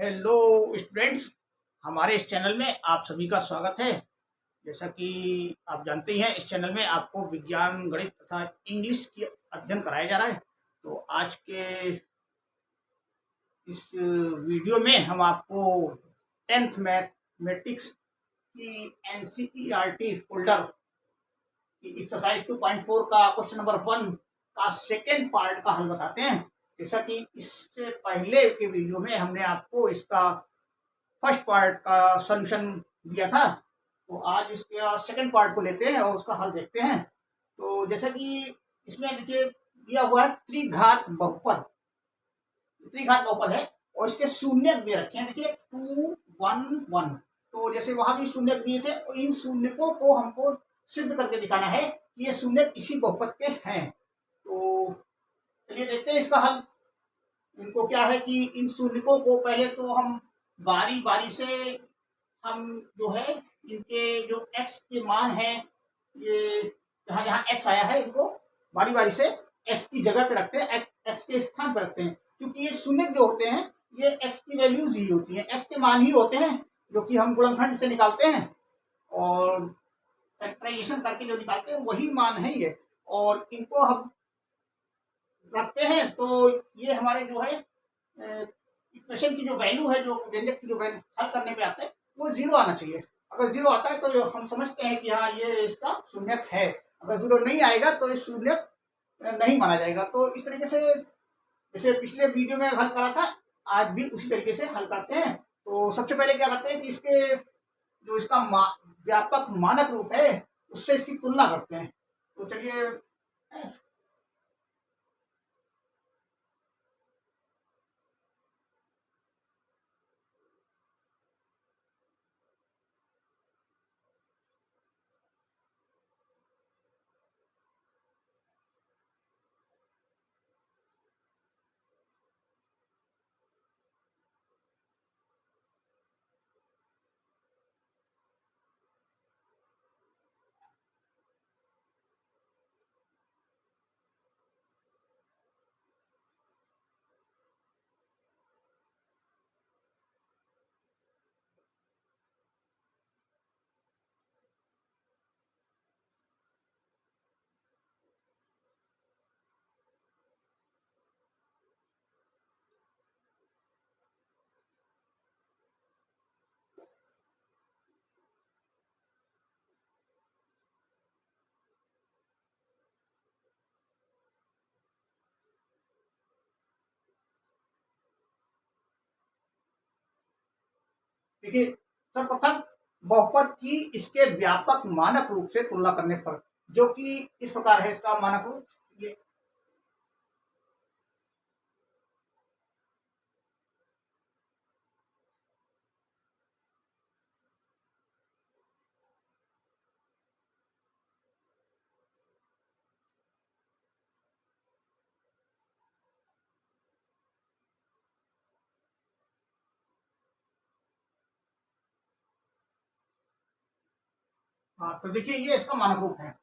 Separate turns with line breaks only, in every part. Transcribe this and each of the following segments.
Hello students, हमारे इस channel में आप सभी का स्वागत है। जैसा कि आप जानते ही हैं, इस चैनल में आपको विज्ञान, गणित तथा इंग्लिश की अध्ययन कराया जा रहा है। तो आज के इस वीडियो में हम आपको 10th मैथमेटिक्स की NCERT फोल्डर की एक्सरसाइज 2.4 का क्वेश्चन नंबर 1 का सेकेंड पार्ट का हल बताते हैं। जैसा कि इससे पहले के वीडियो में हमने आपको इसका फर्स्ट पार्ट का सॉल्यूशन दिया था, तो आज इसके सेकंड पार्ट को लेते हैं और उसका हल देखते हैं। तो जैसा कि इसमें देखिए दिया हुआ है त्रिघात बहुपद है और इसके शून्य दे रखे हैं। देखिए 2 1 1, तो जैसे वहां भी शून्य दिए थे, तो इन शून्यकों को हमको सिद्ध करके दिखाना है कि ये शून्य इसी बहुपद के हैं। तो चलिए देखते हैं इसका हल। इनको क्या है कि इन शून्यकों को पहले तो हम बारी बारी से हम जो है इनके जो x के मान है, ये जहाँ जहाँ x आया है इनको बारी बारी से x की जगह पे रखते हैं, x के स्थान पर रखते हैं। क्योंकि ये शून्य जो होते हैं ये x की वैल्यूज ही होती हैं, x के मान ही होते हैं जो कि हम गुणनखंड से निकालते हैं और फैक्टराइजेशन करके जो निकालते हैं वही मान है ये। और इनको हम रखते हैं तो ये हमारे जो है इक्वेशन की जो वैल्यू है, जो व्यंजक की जो वैल्यू हल करने पे आता है वो 0 आना चाहिए। अगर 0 आता है तो हम समझते हैं कि हाँ ये इसका शून्यक है। अगर 0 नहीं आएगा तो ये शून्यक नहीं माना जाएगा। तो इस तरीके से जैसे पिछले वीडियो में हल करा था, आज भी उसी तरीके से हल करते हैं। तो सबसे पहले क्या करते हैं कि इसके जो इसका व्यापक मानक रूप है उससे इसकी तुलना करते हैं। तो चलिए देखिए, सर्वप्रथम बहुपद की इसके व्यापक मानक रूप से तुलना करने पर, जो कि इस प्रकार है इसका मानक रूप। ये हाँ, तो देखिए ये इसका मानक रूप है।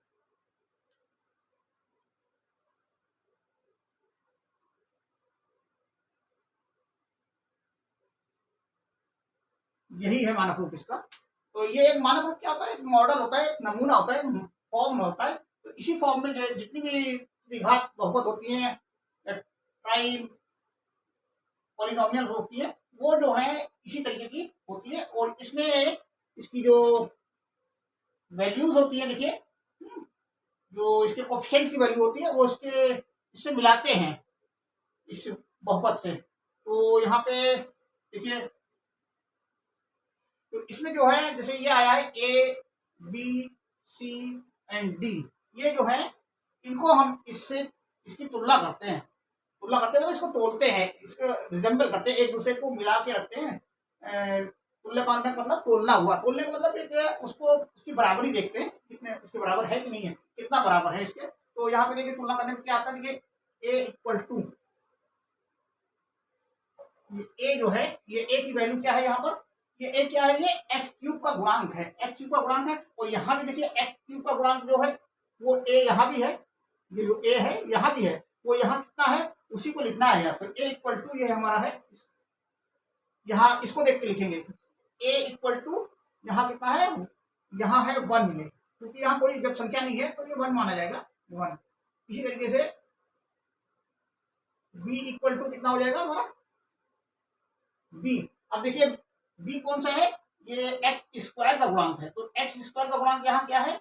यही है मानक रूप इसका। तो ये एक मानक रूप क्या होता है? एक मॉडल होता है, एक नमूना होता है, फॉर्म होता है। तो इसी फॉर्म में जो है जितनी भी द्विघात बहुपद होती है, प्राइम पॉलिनोमियल होती है, वो जो है इसी तरीके की होती है। और इसमें इसकी जो वैल्यूज होती है, देखिए जो इसके कोफिशिएंट की वैल्यू होती है वो इससे मिलाते हैं इस बहुपद से। तो यहाँ पे देखिए, तो इसमें जो है जैसे ये आया है A B C and D, ये जो है इनको हम इसकी तुलना करते हैं। मतलब इसको तोलते हैं, इसको रिजेंबल करते हैं, एक दूसरे को मिला के रखते हैं। तुल्यकांक मतलब तोलना हुआ, तोलने का मतलब एक उसको उसकी बराबरी देखते हैं, कितने उसके बराबर है कि नहीं है, कितना बराबर है इसके। तो यहाँ पे देखिए तुलना करने में क्या आता है, देखिए A इक्वल टू ए जो है, ये ए की वैल्यू क्या है यहाँ पर, ये ए क्या है, ये एक्स क्यूब का गुणांक है, एक्स क्यूब का गुणांक है। और यहाँ भी देखिए एक्स क्यूब का गुणांक जो है वो ए यहाँ भी है, ये जो ए है यहाँ भी है, वो यहाँ कितना है उसी को लिखना है यहाँ पर। ए इक्वल टू ये हमारा है, यहाँ इसको देख के लिखेंगे a इक्वल टू यहाँ कितना है, यहाँ है 1 है, क्योंकि यहाँ कोई जब संख्या नहीं है तो ये 1 माना जाएगा 1। इसी तरीके से b इक्वल टू कितना हो जाएगा हमारा b। अब देखिए b कौन सा है, ये एक्स स्क्वायर का गुणांक है, तो एक्स स्क्वायर का गुणांक यहाँ क्या है,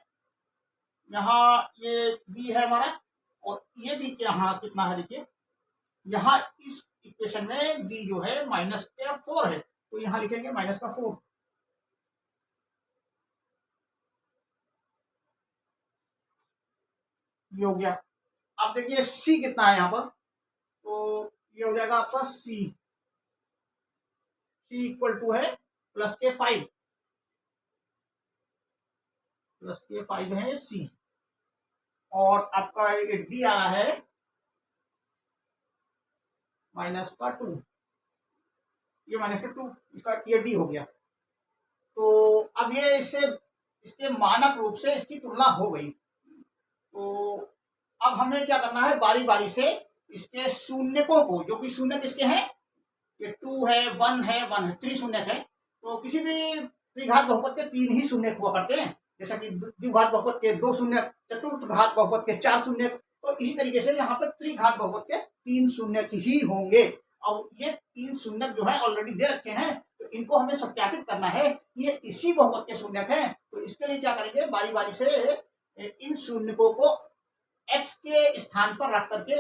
यहाँ ये b है हमारा, और ये भी यहाँ कितना है देखिए, यहाँ इस इक्वेशन में b जो है -4 है, तो यहाँ लिखेंगे -4। ये हो गया। अब देखिए c कितना है यहाँ पर, तो ये हो जाएगा आपका c इक्वल टू है +5 है c, और आपका ये d आ रहा है -2, ये -2, इसका ये d हो गया। तो अब ये इसके मानक रूप से इसकी तुलना हो गई। तो अब हमें क्या करना है, बारी बारी से इसके शून्यकों को, जो कि शून्य किसके हैं, ये 2 है 1 है 1 है, त्रिशून्यक है, तो किसी भी त्रिघात बहुपद के 3 ही शून्यक हुआ करते हैं, जैसा कि द्विघात बहुपद के 2 शून्यक, चतुर्थ घात बहुपद के 4 शून्यक, तो इसी तरीके से यहाँ पर त्रिघात बहुपद के 3 शून्यक ही होंगे। अब ये 3 शून्यक जो है ऑलरेडी दे रखे हैं, तो इनको हमें सत्यापित करना है ये इसी बहुपद के शून्यक हैं। तो इसके लिए क्या करेंगे, बारी बारी से इन शून्यकों को x के स्थान पर रख करके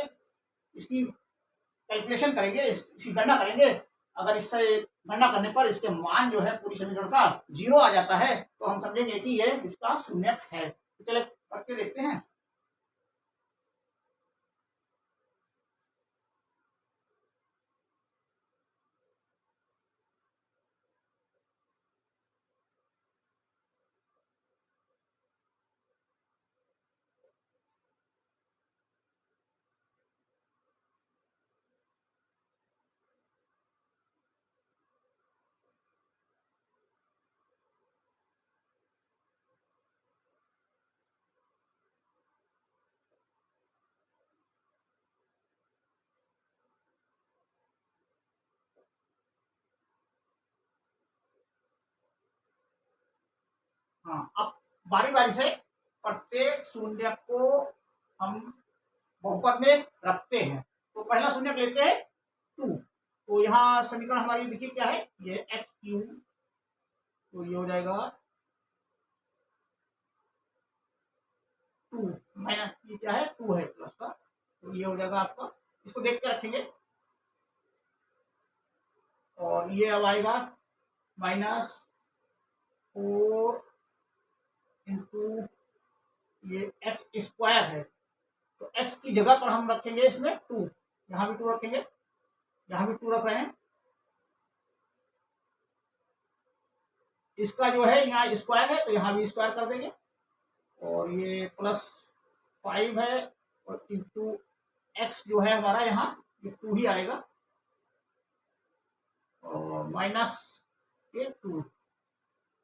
इसकी कैलकुलेशन करेंगे, इसकी गणना करेंगे। अगर इससे गणना करने पर इसके मान जो है पूरी समीकरण का 0 आ जाता है, तो हम समझेंगे कि ये इसका शून्यक है। तो चलिए करके देखते हैं। हाँ, अब बारी बारी से प्रत्येक शून्य को हम बहुपद में रखते हैं। तो पहला शून्यक लेते हैं 2, तो यहाँ समीकरण हमारी देखिए क्या है, ये x3, तो ये हो जाएगा 2 माइनस, ये क्या है 2 है प्लस का, तो ये हो जाएगा आपका, इसको देख के रखेंगे, और ये अब आएगा -4 इंटू ये एक्स स्क्वायर है, तो x की जगह पर हम रखेंगे इसमें 2, यहाँ भी 2 रखेंगे, यहाँ भी 2 रख रहे हैं। इसका जो है यहाँ स्क्वायर है, तो यहाँ भी स्क्वायर कर देंगे, और ये +5 है, और इंटू एक्स जो है हमारा यहाँ ये 2 ही आएगा, और -2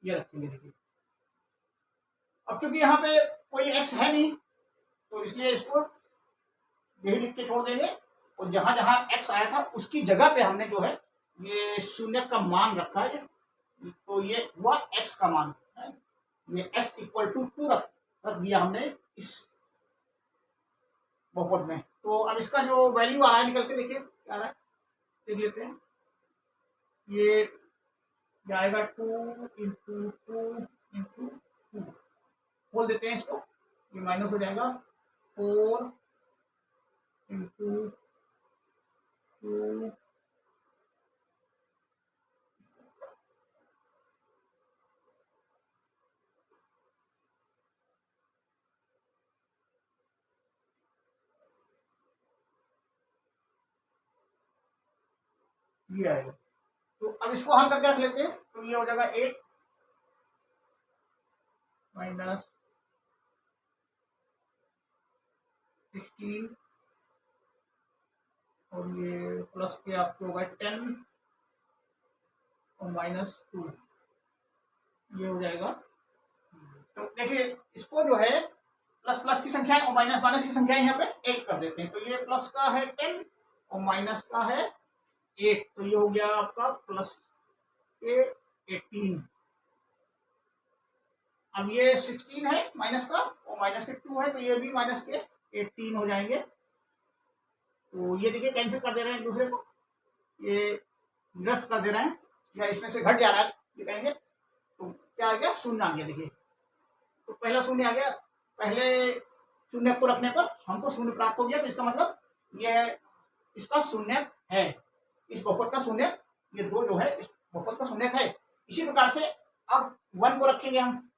ये रखेंगे। देखिए अब चूंकि यहाँ पे कोई x है नहीं, तो इसलिए इसको यही लिख के छोड़ देंगे, और जहां जहां x आया था उसकी जगह पे हमने जो है ये शून्य का मान रखा है, तो ये हुआ x का मान है, ये x इक्वल टू 2 रख दिया हमने इस बहुपद में। तो अब इसका जो वैल्यू आ रहा है निकल के देखिए क्या आ रहा है, देख लेते हैं। ये जाएगा 2 इंटू 2 इंटू 2, खोल देते हैं इसको, ये माइनस हो जाएगा 4 इंटू 2 ये आएगा। तो अब इसको हल करके रख लेते हैं, तो ये हो जाएगा 8 माइनस 16, और ये प्लस के आपको होगा 10 और -2, ये हो जाएगा। तो देखिए इसको जो है प्लस प्लस की संख्या और माइनस माइनस की संख्या यहाँ पे 8 कर देते हैं, तो ये प्लस का है 10 और माइनस का है 8, तो ये हो गया आपका के 18। अब ये 16 है माइनस का और माइनस के 2 है, तो ये भी माइनस के 18 हो जाएंगे। तो ये देखिए कैंसिल कर दे रहे हैं एक दूसरे को, ये निरस्त कर दे रहे हैं या इसमें से घट जा रहा है, ये कहेंगे। तो क्या आ गया, शून्य आ गया। देखिए तो पहला शून्य आ गया, पहले शून्य को रखने पर हमको शून्य प्राप्त हो गया। तो इसका मतलब ये इसका शून्य है, इस बहुपद का शून्य, ये दो जो है इस बहुपद का शून्य है। इसी प्रकार से अब 1 को रखेंगे हम।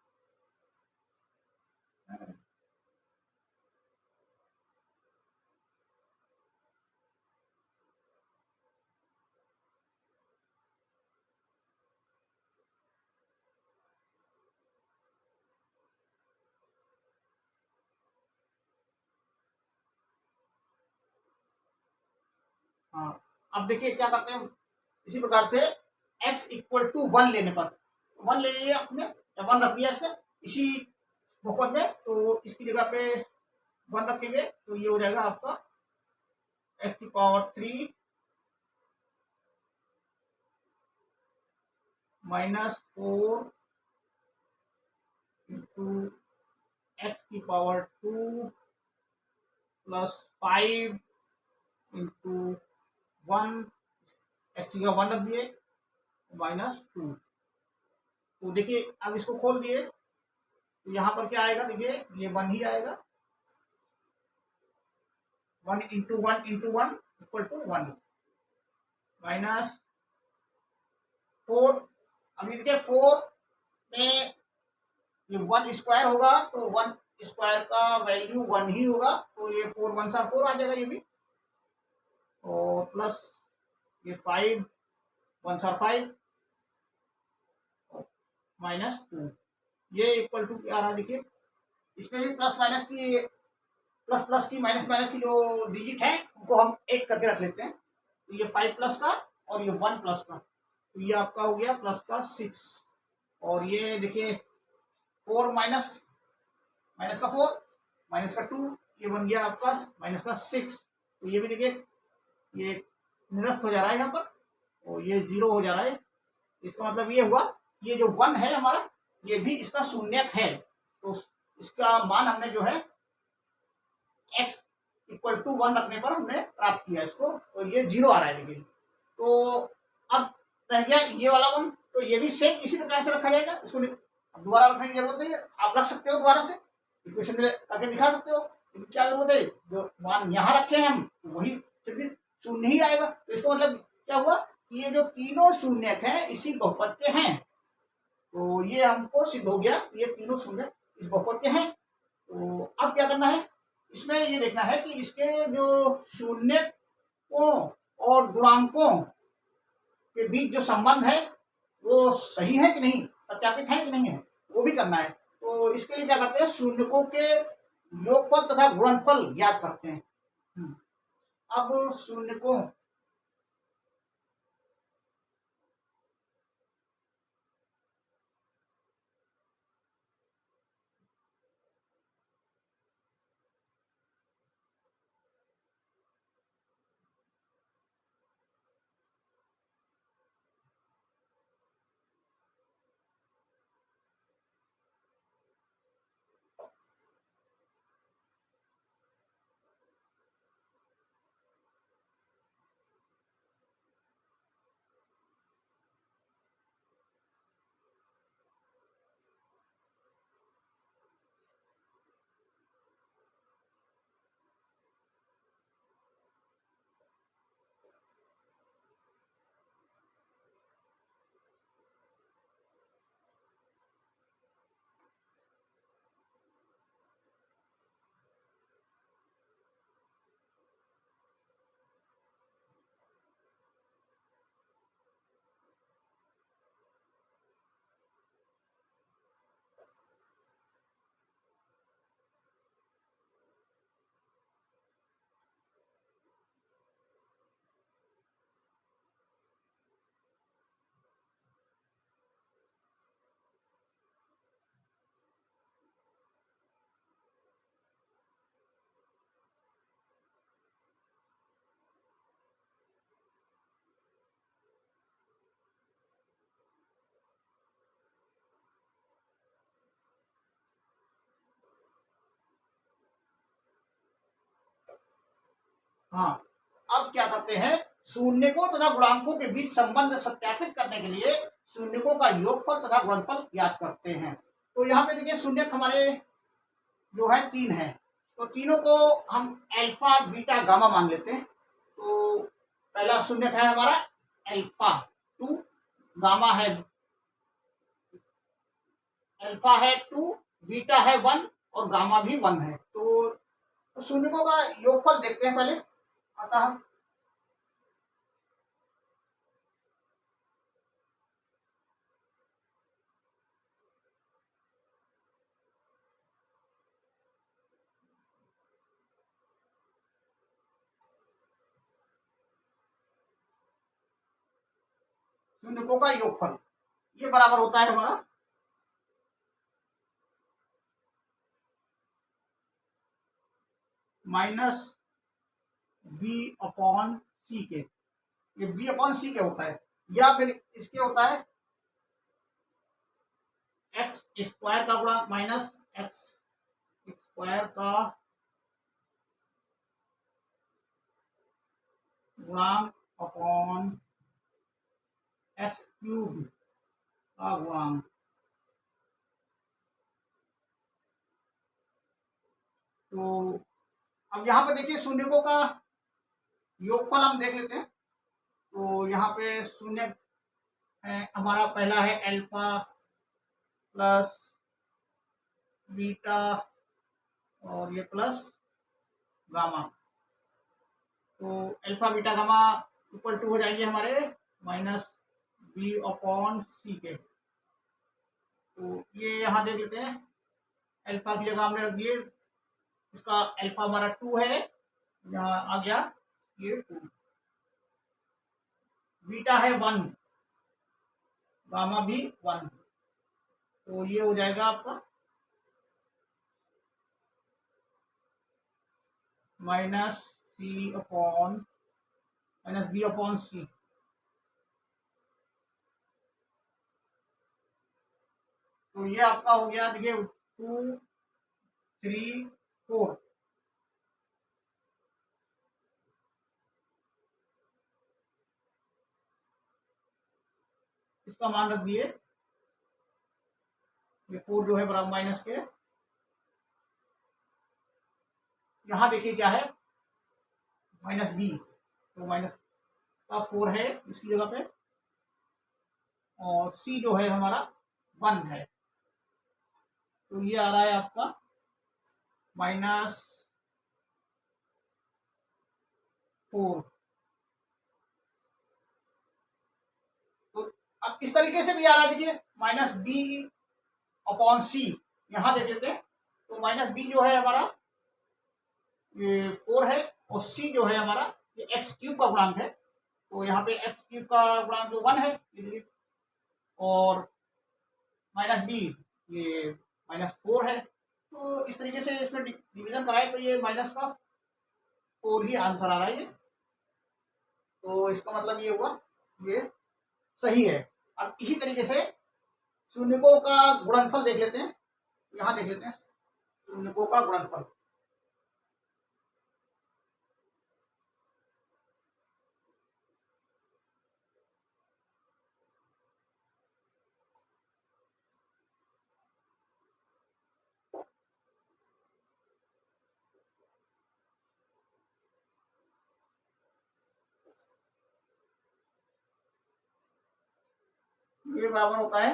हाँ, अब देखिए क्या करते हैं, इसी प्रकार से x इक्वल टू 1 लेने पर 1 ले लिया आपने, 1 रख दिया इसमें इसी बहुपद में, तो इसकी जगह पे 1 रखेंगे तो ये हो जाएगा आपका x की पावर 3 माइनस 4 इंटू एक्स की पावर 2 प्लस 5 इंटू 1, एक्स की 1 रख दिए माइनस 2। तो देखिए अब इसको खोल दिए तो यहाँ पर क्या आएगा, देखिए ये 1 ही आएगा। 1 into 1 into 1 equal to 1 minus 4। अभी देखिए 4 में ये 1 स्क्वायर होगा तो 1 स्क्वायर का वैल्यू 1 ही होगा, तो ये 4 1 सा 4 आ जाएगा ये भी। और प्लस ये 5 1 सा 5 माइनस 2, ये इक्वल टू क्या आ रहा है, देखिए इसमें भी प्लस माइनस की, प्लस प्लस की माइनस माइनस की जो डिजिट है उनको हम ऐड करके रख लेते हैं। तो ये 5 प्लस का और ये 1 प्लस का, तो ये आपका हो गया प्लस का 6। और ये देखिए 4 माइनस माइनस का 4 माइनस का 2, ये बन गया आपका माइनस का 6। तो ये भी देखिए ये निरस्त हो जा रहा है यहाँ पर और ये 0 हो जा रहा है। इसका मतलब ये हुआ ये जो 1 है हमारा, ये भी इसका शून्यक है। तो इसका मान हमने जो है x इक्वल टू 1 रखने पर हमने प्राप्त किया इसको, तो ये 0 आ रहा है। देखिए तो अब रह गया ये वाला 1, तो ये भी सेम इसी प्रकार से रखा जाएगा। इसको दोबारा रखने की जरूरत नहीं है, आप रख सकते हो दोबारा से इक्वेशन में करके दिखा सकते हो, लेकिन क्या जरूरत है, जो मान यहाँ रखे हैं हम वही फिर भी शून्य ही आएगा। तो इसका मतलब क्या हुआ, ये जो तीनों शून्यक हैं इसी बहुपद के हैं। तो ये हमको सिद्ध हो गया, ये तीनों शून्यक इस बहुपद के हैं। तो अब क्या करना है, इसमें ये देखना है कि इसके जो शून्यकों और गुणांकों के बीच जो संबंध है वो सही है कि नहीं, सत्यापित है कि नहीं है, वो भी करना है। तो इसके लिए क्या करते हैं, शून्यकों के योगफल तथा गुणनफल ज्ञात करते हैं। अब शून्यकों हाँ, अब क्या करते हैं, शून्यकों तथा गुणांकों के बीच संबंध सत्यापित करने के लिए शून्यकों का योगफल तथा गुणनफल ज्ञात करते हैं। तो यहाँ पे देखिए शून्यक हमारे जो है 3 है, तो तीनों को हम अल्फा बीटा गामा मान लेते हैं। तो पहला शून्यक है हमारा अल्फा 2, गामा है अल्फा है 2, बीटा है 1 और गामा भी 1 है। तो शून्यकों का योगफल देखते हैं पहले। अतः शून्यकों का योगफल ये बराबर होता है हमारा माइनस बी अपॉन सी के। ये बी अपॉन सी के होता है, या फिर इसके होता है एक्स स्क्वायर का गुणा माइनस एक्स स्क्वायर का गुणांक अपॉन एक्स क्यूब का गुणांक। तो अब यहाँ पे देखिए शून्यकों का योगफल हम देख लेते हैं। तो यहाँ पे शून्य हमारा पहला है अल्फा प्लस बीटा और ये प्लस गामा। तो alpha beta gamma equal to हो जाएंगे हमारे माइनस बी अपॉन सी के। तो ये यहाँ देख लेते हैं, अल्फा की जगह हमने रख दिए, इसका अल्फा हमारा 2 है, यहाँ आ गया ये 2, बीटा है 1, गामा भी 1। तो ये हो जाएगा आपका माइनस सी अपॉन माइनस बी अपॉन सी। तो ये आपका हो गया देखिए 2 3 4। इसका मान रख दिए, ये 4 जो है बराबर माइनस के। यहाँ देखिए क्या है माइनस बी, तो माइनस का 4 है इसकी जगह पे, और सी जो है हमारा 1 है। तो ये आ रहा है आपका माइनस 4। तो अब इस तरीके से भी आ रहा है देखिए माइनस बी अपॉन सी। यहाँ देख लेते हैं, तो माइनस बी जो है हमारा ये 4 है, और सी जो है हमारा ये एक्स क्यूब का गुणांक है। तो यहाँ पे एक्स क्यूब का गुणांक जो 1 है, और माइनस बी ये -4 है। तो इस तरीके से इसमें डिवीजन कराए तो ये माइनस का 4 ही आंसर आ रहा है ये। तो इसका मतलब ये हुआ ये सही है। अब इसी तरीके से शून्यकों का गुणनफल देख लेते हैं। यहाँ देख लेते हैं शून्यकों का गुणनफल। ये बराबर होता है,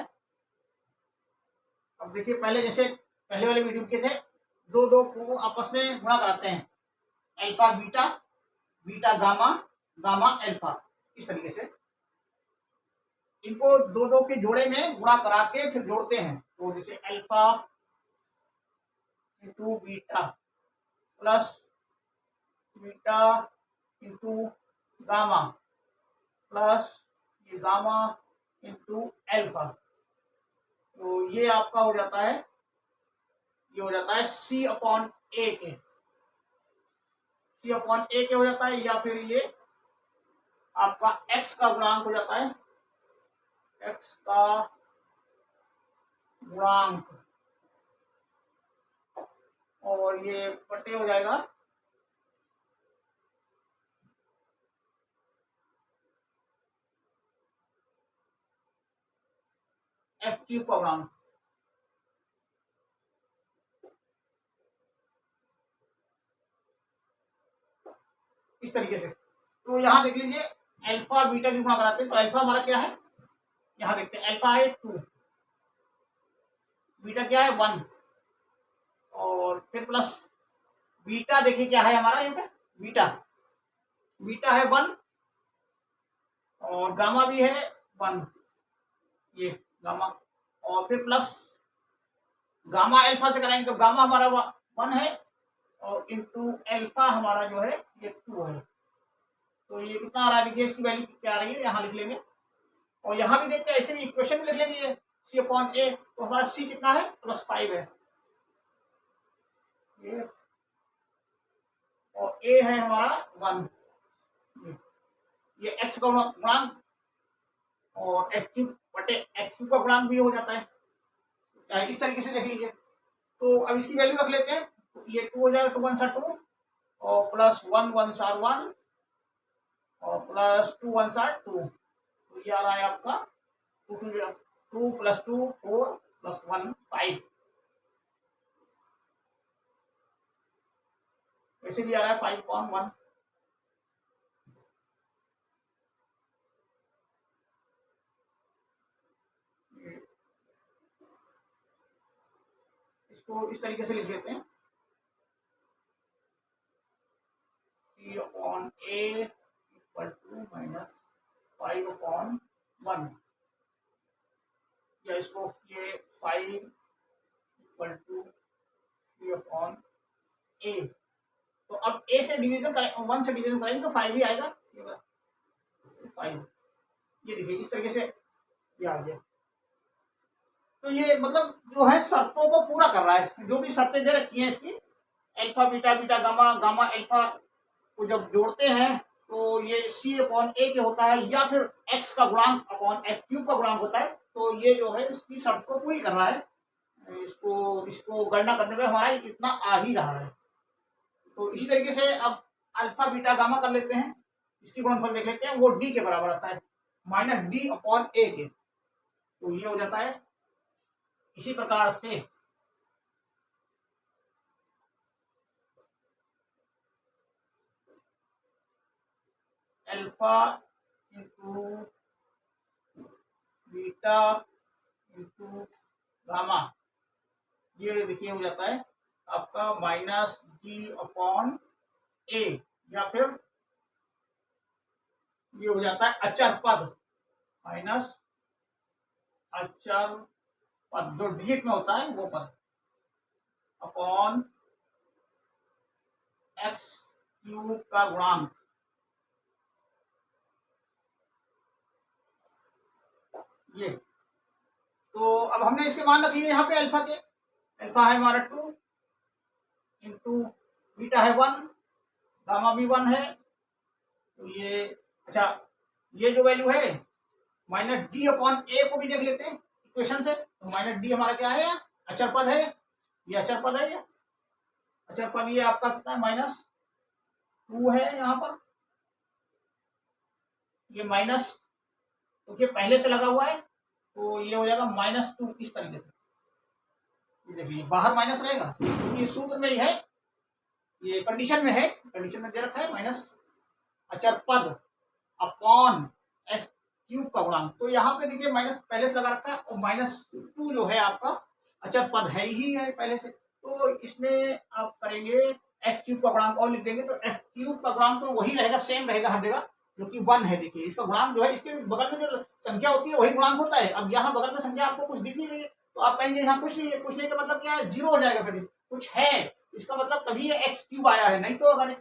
अब देखिए पहले जैसे पहले वाले वीडियो के थे, दो दो को आपस में गुणा कराते हैं, alpha beta, beta gamma, gamma alpha, इस तरीके से इनको दो दो के जोड़े में गुणा करा के फिर जोड़ते हैं। तो जैसे alpha into beta plus beta into gamma plus ये गामा इंटू अल्फा। तो ये आपका हो जाता है, ये हो जाता है सी अपॉन ए के, सी अपॉन ए के हो जाता है, या फिर ये आपका एक्स का गुणांक हो जाता है, एक्स का गुणांक, और ये बटे हो जाएगा एफ क्यूब का गुणांक। इस तरीके से। तो यहाँ देख लीजिए अल्फा बीटा की गुणा कराते हैं, तो अल्फा हमारा क्या है, यहाँ देखते हैं अल्फा है 2, बीटा क्या है 1, और फिर प्लस बीटा देखिए क्या है हमारा यहाँ पे, बीटा बीटा है 1, और गामा भी है 1, ये गामा, और फिर प्लस गामा अल्फा से कराएंगे तो गामा हमारा 1 है, और इंटू अल्फा हमारा जो है ये 2 है। तो ये कितना आ रहा है, देखिए इसकी वैल्यू क्या आ रही है, यहाँ लिख लेंगे, और यहाँ भी देखते हैं ऐसे भी इक्वेशन में लिख लेंगे ये सी अपॉन ए, तो हमारा सी कितना है +5 है ये, और ए है हमारा 1, ये एक्स का गुणांक, और एक्स क्यूब बटे एक्स क्यूब का गुणांक भी हो जाता है, इस तरीके से देख लीजिए। तो अब इसकी वैल्यू रख लेते हैं, तो ये 2 हो जाएगा, 2 1 2, और प्लस 1 1 1, और प्लस 2 1 2, तो ये आ रहा है आपका 2 + 2 4 + 1 5, ऐसे भी आ रहा है 5/1। इसको इस तरीके से लिख लेते हैं, C/A = -5/1, या इसको ये 5 = C/A। तो अब ए से डिवीजन करें, 1 से डिवीजन करेंगे तो 5 ही आएगा, 5, ये देखिए इस तरीके से ये आ गया। तो ये मतलब जो है शर्तों को पूरा कर रहा है, जो भी शर्तें दे रखी हैं इसकी, alpha beta beta gamma gamma alpha को जब जोड़ते हैं तो ये C/A के होता है, या फिर x का गुणांक अपॉन x क्यूब का गुणांक होता है, तो ये जो है इसकी शर्त को पूरी कर रहा है। इसको गणना करने में हमारा इतना आ ही रहा है। तो इसी तरीके से अब अल्फा बीटा गामा कर लेते हैं, इसकी गुणनफल देख लेते हैं, वो d के बराबर आता है -d/a के, तो ये हो जाता है इसी प्रकार से alpha into beta into gamma, ये देखिए हो जाता है आपका -d/a, या फिर ये हो जाता है अचर पद, माइनस अचर पद जो डिजिट में होता है वो पद, अपॉन एक्स क्यूब का गुणांक, ये। तो अब हमने इसके मान रख लिए यहाँ पे अल्फा के, अल्फा है हमारा 2 इंटू बीटा है 1, गामा भी 1 है, तो ये अच्छा ये जो वैल्यू है -d/a को भी देख लेते हैं इक्वेशन से, तो -d हमारा क्या है, अचर पद है, ये अचर पद है, ये अचर पद ये आपका कितना है -2 है, यहाँ पर ये माइनस क्योंकि पहले से लगा हुआ है, तो ये हो जाएगा -2 इस तरीके से, ये देखिए बाहर माइनस रहेगा क्योंकि सूत्र में ही है, ये कंडीशन में है, कंडीशन में दे रखा है माइनस अचर पद अपॉन एक्स क्यूब का गुणांक, तो यहाँ पे देखिए माइनस पहले से लगा रखा है, और -2 जो है आपका अचर पद है ही है पहले से, तो इसमें आप करेंगे एक्स क्यूब का गुणांक और लिख देंगे, तो एक्स क्यूब का गुणांक तो वही रहेगा, सेम रहेगा हर जगह, जो कि 1 है। देखिए इसका गुणांक जो है, इसके बगल में जो संख्या होती है वही गुणांक होता है। अब यहाँ बगल में संख्या आपको कुछ दिख नहीं रही है, तो आप कहेंगे यहाँ कुछ नहीं है, कुछ नहीं का मतलब क्या है, 0 हो जाएगा, फिर कुछ है इसका मतलब तभी ये एक्स क्यूब आया है, नहीं तो अगर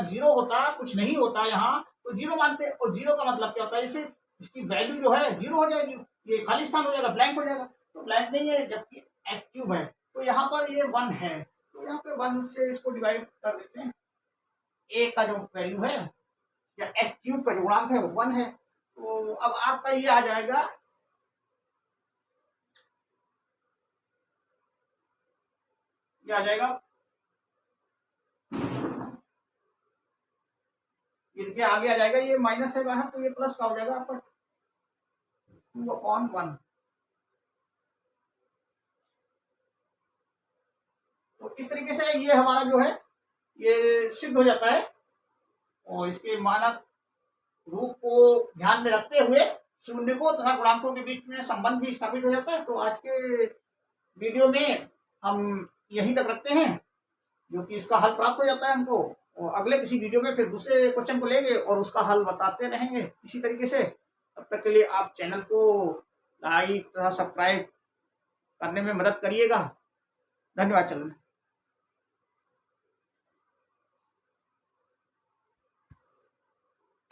0 होता, कुछ नहीं होता यहाँ, तो 0 मानते, और 0 का मतलब क्या होता है, फिर इसकी वैल्यू जो है 0 हो जाएगी, ये खाली स्थान हो जाएगा, ब्लैंक हो जाएगा, तो ब्लैंक नहीं है, जबकि एक्स क्यूब है, तो यहाँ पर ये 1 है, तो यहाँ पे 1 से इसको डिवाइड कर देते हैं, ए का जो वैल्यू है या एक्स क्यूब का जो गुणांक है वो 1 है, तो अब आपका ये आ जाएगा ये आगे आ जाएगा, ये माइनस है बाहर, तो ये प्लस का हो जाएगा आपका 2/1, तो इस तरीके से ये हमारा जो है ये सिद्ध हो जाता है, और इसके मानक रूप को ध्यान में रखते हुए शून्य को तथा गुणांकों के बीच में संबंध भी स्थापित हो जाता है। तो आज के वीडियो में हम यहीं तक रखते हैं, जो कि इसका हल प्राप्त हो जाता है हमको, और अगले किसी वीडियो में फिर दूसरे क्वेश्चन को लेंगे और उसका हल बताते रहेंगे इसी तरीके से। तब तक के लिए आप चैनल को लाइक तथा सब्सक्राइब करने में मदद करिएगा। धन्यवाद। चलो।